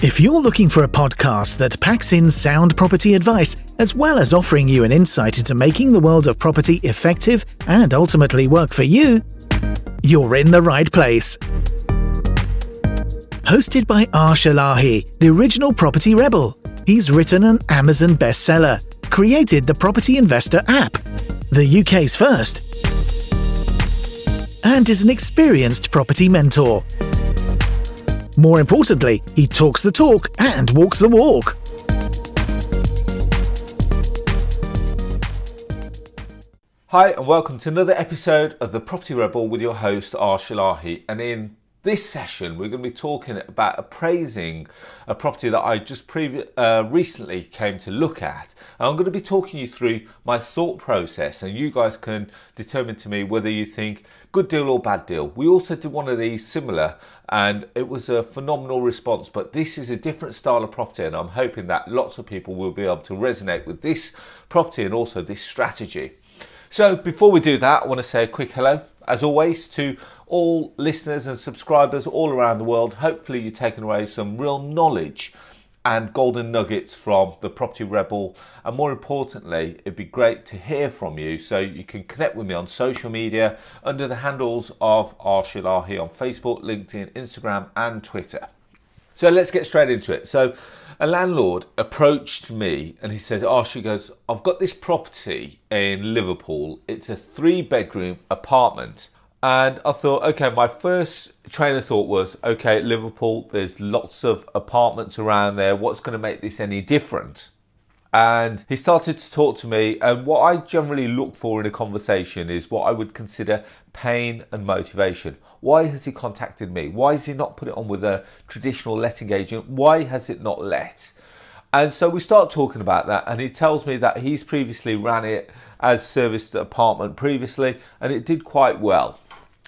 If you're looking for a podcast that packs in sound property advice, as well as offering you an insight into making the world of property effective and ultimately work for you, you're in the right place. Hosted by Arsh, the original property rebel. He's written an Amazon bestseller, created the Property Investor app, the UK's first, and is an experienced property mentor. More importantly, he talks the talk and walks the walk. Hi and welcome to another episode of The Property Rebel with your host Arsh. And in this session we're going to be talking about appraising a property that I just recently came to look at. And I'm going to be talking you through my thought process, and you guys can determine to me whether you think good deal or bad deal. We also did one of these similar and it was a phenomenal response, but this is a different style of property and I'm hoping that lots of people will be able to resonate with this property and also this strategy. So before we do that, I want to say a quick hello, as always, to all listeners and subscribers all around the world. Hopefully you're taking away some real knowledge and golden nuggets from the Property Rebel, and more importantly, it'd be great to hear from you, so you can connect with me on social media under the handles of Arsh on Facebook, LinkedIn, Instagram and Twitter. So let's get straight into it. So a landlord approached me and he says, Arsh, he goes, I've got this property in Liverpool. It's a 3-bedroom apartment. And I thought, okay, my first train of thought was, okay, Liverpool, there's lots of apartments around there. What's going to make this any different? And he started to talk to me, and what I generally look for in a conversation is what I would consider pain and motivation. Why has he contacted me? Why has he not put it on with a traditional letting agent? Why has it not let? And so we start talking about that, and he tells me that he's previously ran it as serviced apartment previously, and it did quite well.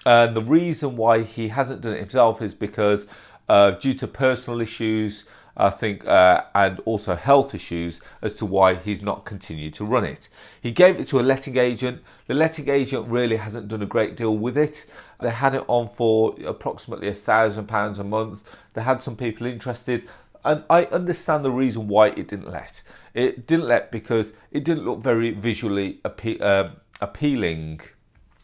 And the reason why he hasn't done it himself is because due to personal issues, I think, and also health issues as to why he's not continued to run it. He gave it to a letting agent. The letting agent really hasn't done a great deal with it. They had it on for approximately £1,000 a month. They had some people interested, and I understand the reason why it didn't let. It didn't let because it didn't look very visually appealing.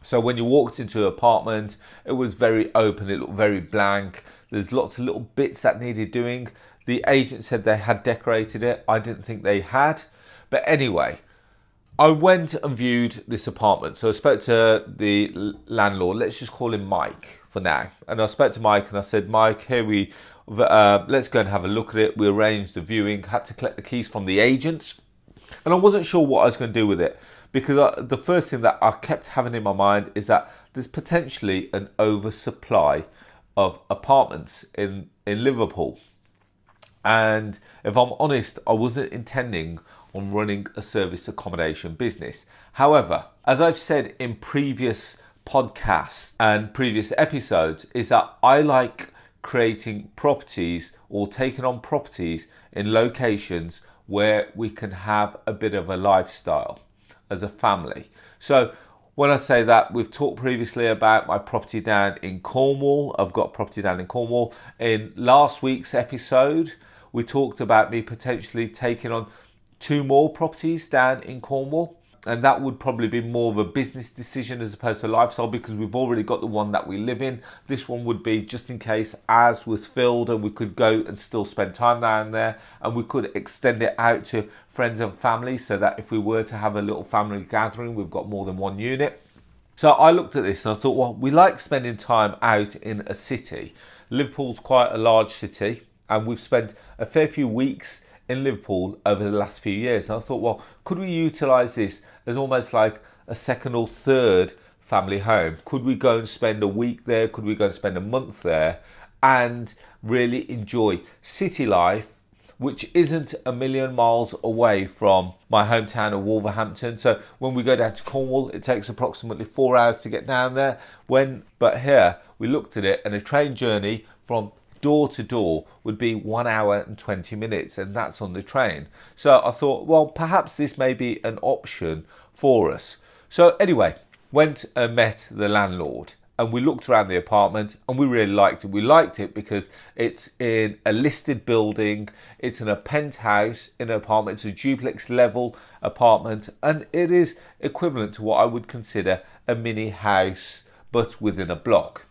So when you walked into an apartment, it was very open, it looked very blank. There's lots of little bits that needed doing. The agent said they had decorated it. I didn't think they had. But anyway, I went and viewed this apartment. So I spoke to the landlord, let's just call him Mike for now. And I spoke to Mike and I said, Mike, let's go and have a look at it. We arranged the viewing, had to collect the keys from the agent. And I wasn't sure what I was going to do with it, because the first thing that I kept having in my mind is that there's potentially an oversupply of apartments in Liverpool. And if I'm honest, I wasn't intending on running a service accommodation business. However, as I've said in previous podcasts and previous episodes, is that I like creating properties or taking on properties in locations where we can have a bit of a lifestyle as a family. So when I say that, we've talked previously about my property down in Cornwall. I've got property down in Cornwall. In last week's episode, we talked about me potentially taking on 2 more properties down in Cornwall. And that would probably be more of a business decision as opposed to a lifestyle, because we've already got the one that we live in. This one would be just in case ours was filled and we could go and still spend time down there, and we could extend it out to friends and family, so that if we were to have a little family gathering, we've got more than one unit. So I looked at this and I thought, well, we like spending time out in a city. Liverpool's quite a large city, and we've spent a fair few weeks in Liverpool over the last few years. And I thought, well, could we utilise this as almost like a second or third family home? Could we go and spend a week there? Could we go and spend a month there and really enjoy city life, which isn't a million miles away from my hometown of Wolverhampton? So when we go down to Cornwall, it takes approximately 4 hours to get down there. But here we looked at it, and a train journey from door to door would be 1 hour and 20 minutes, and that's on the train. So I thought, well, perhaps this may be an option for us. So anyway, went and met the landlord, and we looked around the apartment and we really liked it. We liked it because it's in a listed building, it's in a penthouse in an apartment, it's a duplex level apartment, and it is equivalent to what I would consider a mini house but within a block.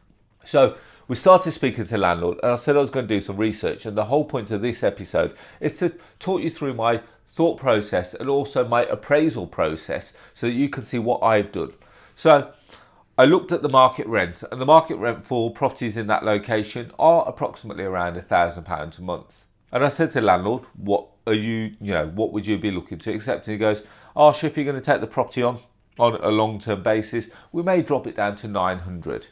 So we started speaking to the landlord, and I said I was going to do some research, and the whole point of this episode is to talk you through my thought process and also my appraisal process so that you can see what I've done. So I looked at the market rent, and the market rent for properties in that location are approximately around £1,000 a month. And I said to the landlord, what would you be looking to accept? And he goes, Arsh, if you're going to take the property on a long-term basis, we may drop it down to 900.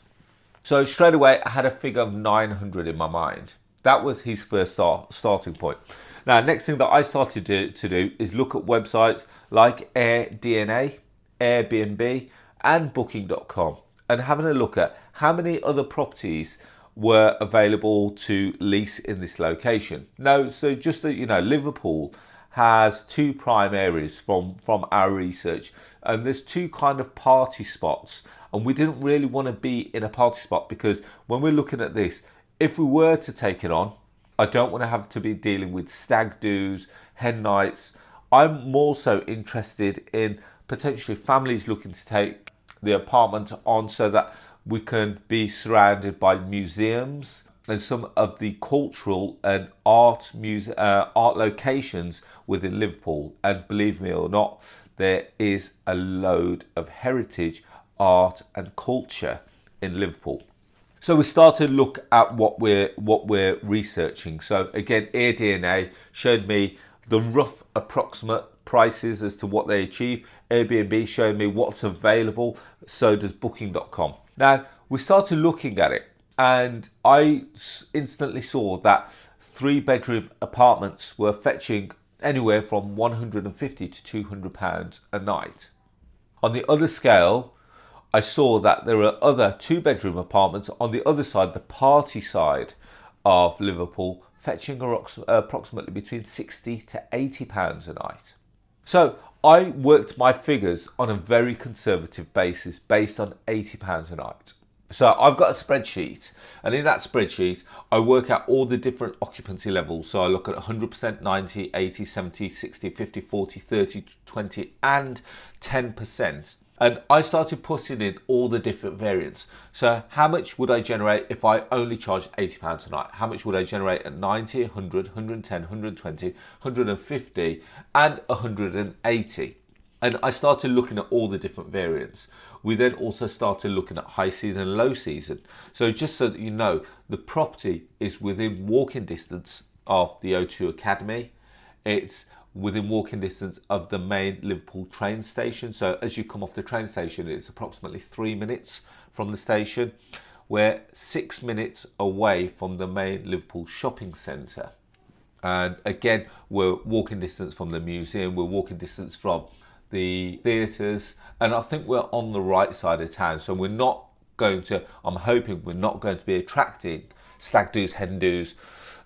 So straight away, I had a figure of 900 in my mind. That was his first starting point. Now, next thing that I started to do is look at websites like AirDNA, Airbnb, and Booking.com, and having a look at how many other properties were available to lease in this location. Now, so just that you know, Liverpool has two prime areas from our research, and there's two kind of party spots, and we didn't really want to be in a party spot because when we're looking at this, if we were to take it on, I don't want to have to be dealing with stag do's, hen nights. I'm more so interested in potentially families looking to take the apartment on so that we can be surrounded by museums and some of the cultural and art locations within Liverpool. And believe me or not, there is a load of heritage, art and culture in Liverpool. So we started to look at what we're researching. So again, AirDNA showed me the rough approximate prices as to what they achieve. Airbnb showed me what's available. So does Booking.com. Now we started looking at it, and I instantly saw that 3-bedroom apartments were fetching anywhere from £150 to £200 a night. On the other scale, I saw that there are other 2-bedroom apartments on the other side, the party side of Liverpool, fetching approximately between £60 to £80 a night. So I worked my figures on a very conservative basis based on £80 a night. So I've got a spreadsheet, and in that spreadsheet, I work out all the different occupancy levels. So I look at 100%, 90, 80, 70, 60, 50, 40, 30, 20, and 10%. And I started putting in all the different variants. So how much would I generate if I only charged £80 a night? How much would I generate at 90, 100, 110, 120, 150, and 180? And I started looking at all the different variants. We then also started looking at high season and low season. So just so that you know, the property is within walking distance of the O2 Academy. It's within walking distance of the main Liverpool train station. So as you come off the train station, it's approximately 3 minutes from the station. We're 6 minutes away from the main Liverpool shopping centre. And again, we're walking distance from the museum, we're walking distance from the theatres, and I think we're on the right side of town. So we're not going to, I'm hoping we're not going to be attracting stag do's, hen do's.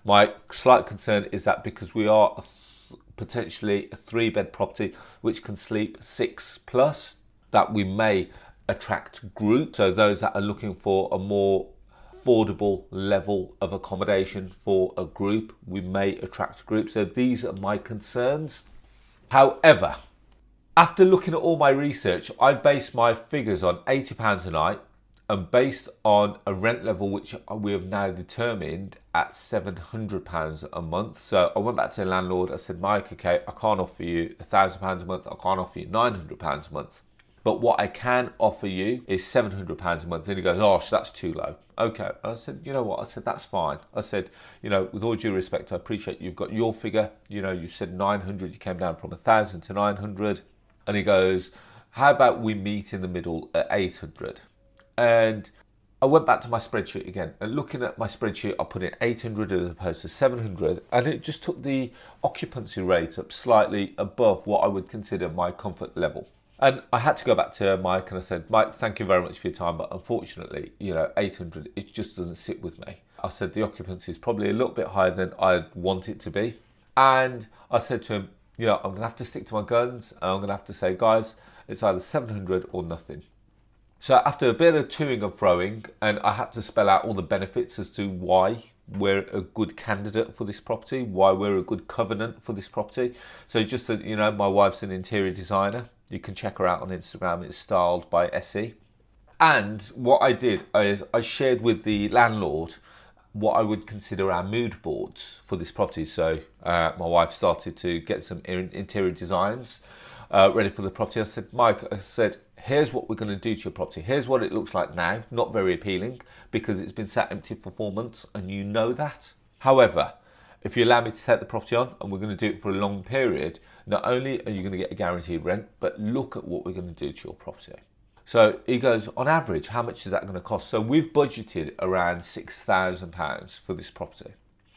My slight concern is that because we are potentially a 3-bed property which can sleep 6+, that we may attract groups. So those that are looking for a more affordable level of accommodation for a group, we may attract groups. So these are my concerns. However, after looking at all my research, I based my figures on £80 a night and based on a rent level which we have now determined at £700 a month. So I went back to the landlord, I said, Mike, okay, I can't offer you £1,000 a month, I can't offer you £900 a month. But what I can offer you is £700 a month. And he goes, oh, that's too low. Okay. I said, you know what? I said, that's fine. I said, you know, with all due respect, I appreciate you've got your figure. You know, you said 900, you came down from 1,000 to 900. And he goes, how about we meet in the middle at 800? And I went back to my spreadsheet again, and looking at my spreadsheet, I put in 800 as opposed to 700, and it just took the occupancy rate up slightly above what I would consider my comfort level. And I had to go back to Mike and I said, Mike, thank you very much for your time, but unfortunately, you know, 800, it just doesn't sit with me. I said the occupancy is probably a little bit higher than I'd want it to be. And I said to him, you know, I'm going to have to stick to my guns, and I'm going to have to say, guys, it's either 700 or nothing. So after a bit of toing and froing, and I had to spell out all the benefits as to why we're a good candidate for this property, why we're a good covenant for this property. So just that, you know, my wife's an interior designer. You can check her out on Instagram. It's styled by SE. And what I did is I shared with the landlord what I would consider our mood boards for this property. So my wife started to get some interior designs ready for the property. I said, Mike, here's what we're going to do to your property. Here's what it looks like now. Not very appealing because it's been sat empty for 4 months and you know that. However, if you allow me to take the property on and we're going to do it for a long period, not only are you going to get a guaranteed rent, but look at what we're going to do to your property. So he goes, on average, how much is that going to cost? So we've budgeted around £6,000 for this property.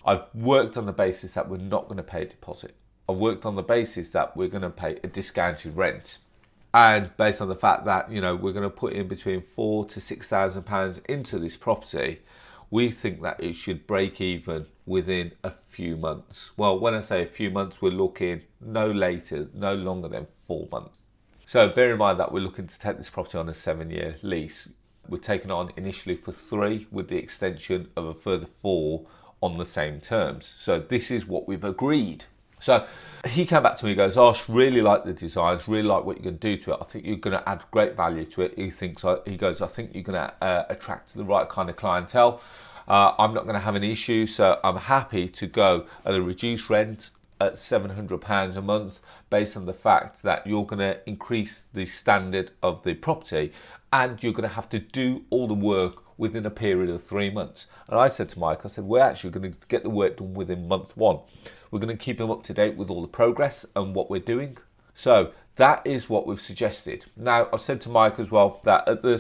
I've worked on the basis that we're not going to pay a deposit. I've worked on the basis that we're going to pay a discounted rent. And based on the fact that, you know, we're going to put in between £4,000 to £6,000 into this property, we think that it should break even within a few months. Well, when I say a few months, we're looking no longer than 4 months. So bear in mind that we're looking to take this property on a 7-year lease. We're taking it on initially for 3 with the extension of a further 4 on the same terms. So this is what we've agreed. So he came back to me and goes, Arsh, really like the designs, really like what you're going to do to it. I think you're going to add great value to it. He goes, I think you're going to attract the right kind of clientele. I'm not going to have any issues, so I'm happy to go at a reduced rent at £700 a month based on the fact that you're going to increase the standard of the property and you're going to have to do all the work within a period of 3 months. And I said to Mike, I said, we're actually going to get the work done within month 1. We're going to keep him up to date with all the progress and what we're doing. So that is what we've suggested. Now, I've said to Mike as well that at the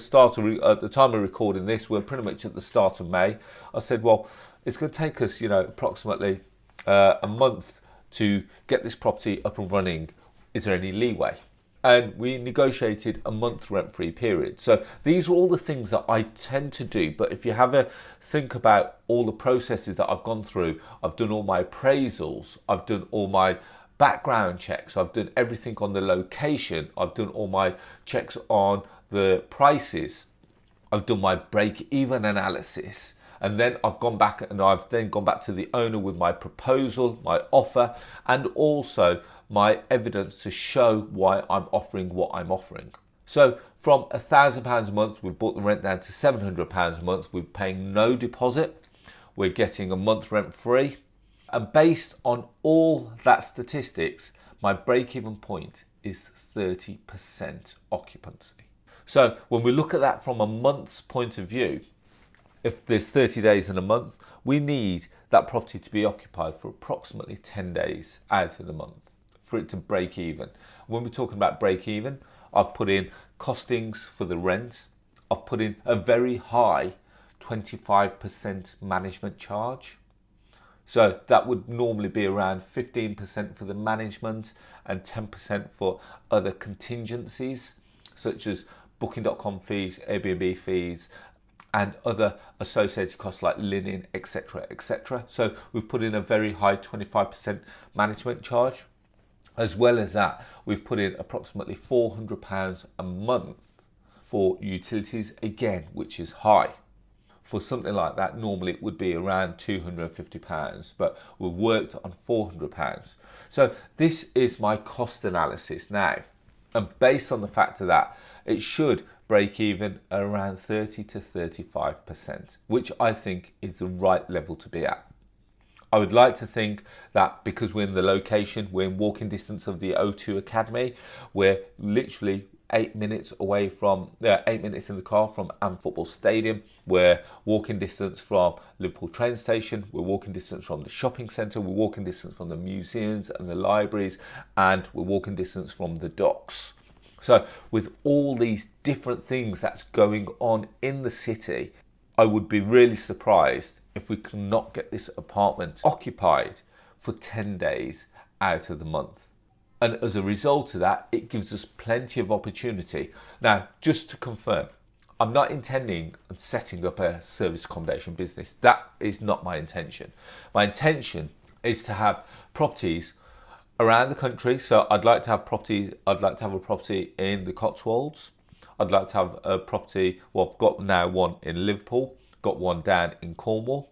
time of recording this, we're pretty much at the start of May. I said, well, it's going to take us, you know, approximately a month to get this property up and running. Is there any leeway? And we negotiated a month rent-free period. So these are all the things that I tend to do. But if you have a think about all the processes that I've gone through, I've done all my appraisals, I've done all my background checks, I've done everything on the location, I've done all my checks on the prices, I've done my break-even analysis. And then I've gone back to the owner with my proposal, my offer, and also my evidence to show why I'm offering what I'm offering. So from £1,000 a month, we've brought the rent down to £700 a month. We're paying no deposit. We're getting a month rent free. And based on all that statistics, my break-even point is 30% occupancy. So when we look at that from a month's point of view, if there's 30 days in a month, we need that property to be occupied for approximately 10 days out of the month for it to break even. When we're talking about break even, I've put in costings for the rent. I've put in a very high 25% management charge. So that would normally be around 15% for the management and 10% for other contingencies, such as booking.com fees, Airbnb fees, and other associated costs like linen, etc., etc. So we've put in a very high 25% management charge. As well as that, we've put in approximately £400 a month for utilities, again, which is high. For something like that, normally it would be around £250, but we've worked on £400. So this is my cost analysis now. And based on the fact of that, it should break even at around 30 to 35%, which I think is the right level to be at. I would like to think that because we're in the location, we're in walking distance of the O2 Academy, we're literally 8 minutes away from, 8 minutes in the car from Am Football Stadium. We're walking distance from Liverpool train station. We're walking distance from the shopping centre. We're walking distance from the museums and the libraries, and we're walking distance from the docks. So with all these different things that's going on in the city, I would be really surprised if we cannot get this apartment occupied for 10 days out of the month. And as a result of that, it gives us plenty of opportunity. Now, just to confirm, I'm not intending on setting up a service accommodation business. That is not my intention. My intention is to have properties around the country. So I'd like to have a property in the Cotswolds. I'd like to have a property. Well, I've got now one in Liverpool, got one down in Cornwall.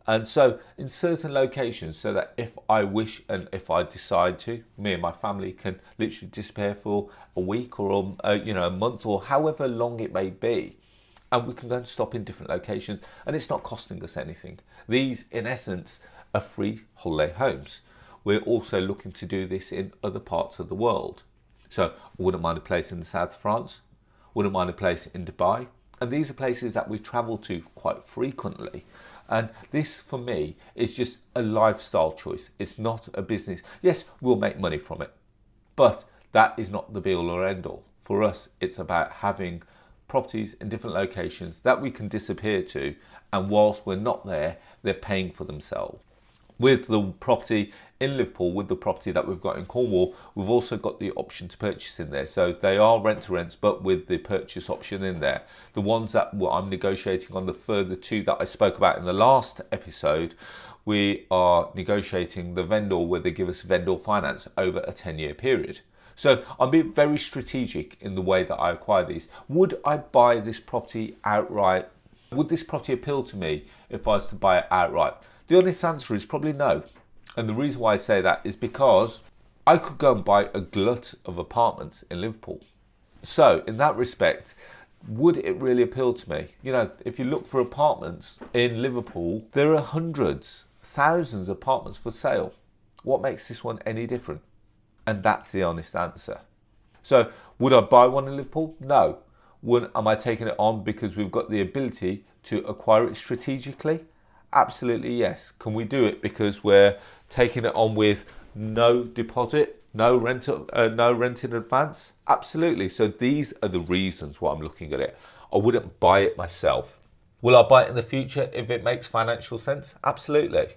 And so in certain locations, so that if I wish and if I decide to, me and my family can literally disappear for a week or a month or however long it may be, and we can go and stop in different locations, and it's not costing us anything. These, in essence, are free holiday homes. We're also looking to do this in other parts of the world. So I wouldn't mind a place in the south of France, wouldn't mind a place in Dubai, and these are places that we travel to quite frequently. And this, for me, is just a lifestyle choice. It's not a business. Yes, we'll make money from it, but that is not the be-all or end-all. For us, it's about having properties in different locations that we can disappear to, and whilst we're not there, they're paying for themselves. With the property in Liverpool, with the property that we've got in Cornwall, we've also got the option to purchase in there. So they are rent-to-rents, but with the purchase option in there. The ones that I'm negotiating on, the further two that I spoke about in the last episode, we are negotiating the vendor where they give us vendor finance over a 10-year period. So I'm being very strategic in the way that I acquire these. Would I buy this property outright? Would this property appeal to me if I was to buy it outright? The honest answer is probably no. And the reason why I say that is because I could go and buy a glut of apartments in Liverpool. So in that respect, would it really appeal to me? You know, if you look for apartments in Liverpool, there are hundreds, thousands of apartments for sale. What makes this one any different? And that's the honest answer. So would I buy one in Liverpool? No. Am I taking it on because we've got the ability to acquire it strategically? Absolutely yes. Can we do it because we're taking it on with no deposit, no rent in advance? Absolutely. So these are the reasons why I'm looking at it. I wouldn't buy it myself. Will I buy it in the future if it makes financial sense? Absolutely.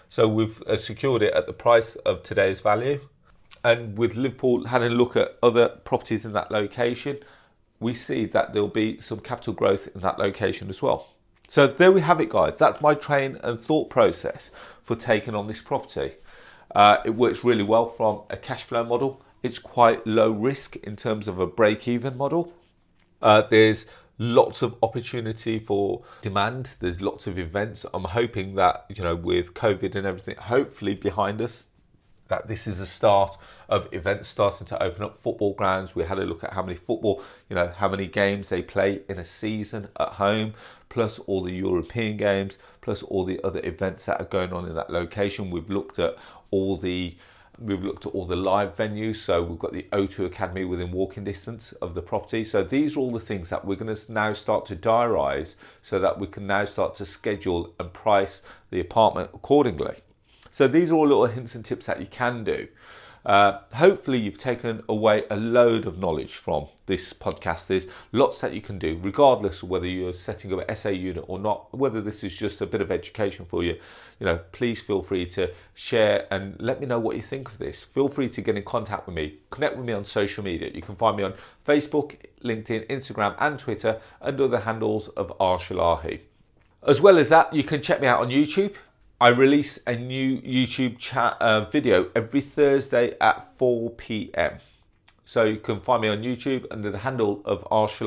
So we've secured it at the price of today's value. And with Liverpool, having a look at other properties in that location, we see that there'll be some capital growth in that location as well. So there we have it, guys. That's my train and thought process for taking on this property. It works really well from a cash flow model. It's quite low risk in terms of a break-even model. There's lots of opportunity for demand. There's lots of events. I'm hoping that, with COVID and everything, hopefully behind us, that this is the start of events starting to open up. Football grounds, we had a look at how many how many games they play in a season at home, plus all the European games, plus all the other events that are going on in that location. We've looked at all the live venues. So we've got the O2 Academy within walking distance of the property. So these are all the things that we're going to now start to diarise so that we can now start to schedule and price the apartment accordingly. So these are all little hints and tips that you can do. Hopefully you've taken away a load of knowledge from this podcast. There's lots that you can do, regardless of whether you're setting up an SA unit or not, whether this is just a bit of education for you. Please feel free to share and let me know what you think of this. Feel free to get in contact with me. Connect with me on social media. You can find me on Facebook, LinkedIn, Instagram and Twitter under the handles of Arsh. As well as that, you can check me out on YouTube. I release a new YouTube video every Thursday at 4 p.m. So you can find me on YouTube under the handle of Arsh.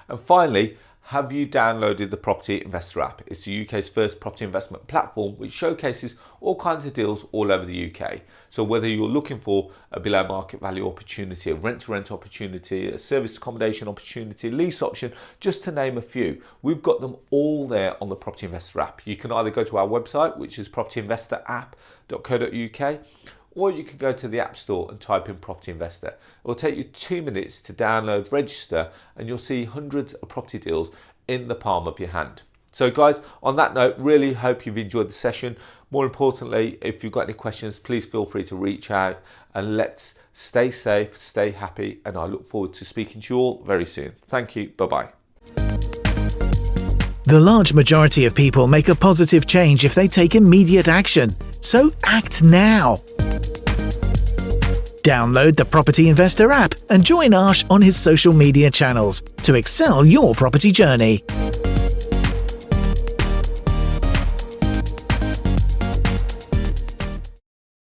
And finally, have you downloaded the Property Investor app? It's the UK's first property investment platform which showcases all kinds of deals all over the UK. So whether you're looking for a below market value opportunity, a rent-to-rent opportunity, a service accommodation opportunity, lease option, just to name a few, we've got them all there on the Property Investor app. You can either go to our website, which is propertyinvestorapp.co.uk, or you can go to the App Store and type in Property Investor. It will take you 2 minutes to download, register, and you'll see hundreds of property deals in the palm of your hand. So guys, on that note, really hope you've enjoyed the session. More importantly, if you've got any questions, please feel free to reach out, and let's stay safe, stay happy, and I look forward to speaking to you all very soon. Thank you. Bye-bye. The large majority of people make a positive change if they take immediate action. So act now. Download the Property Investor app and join Arsh on his social media channels to excel your property journey.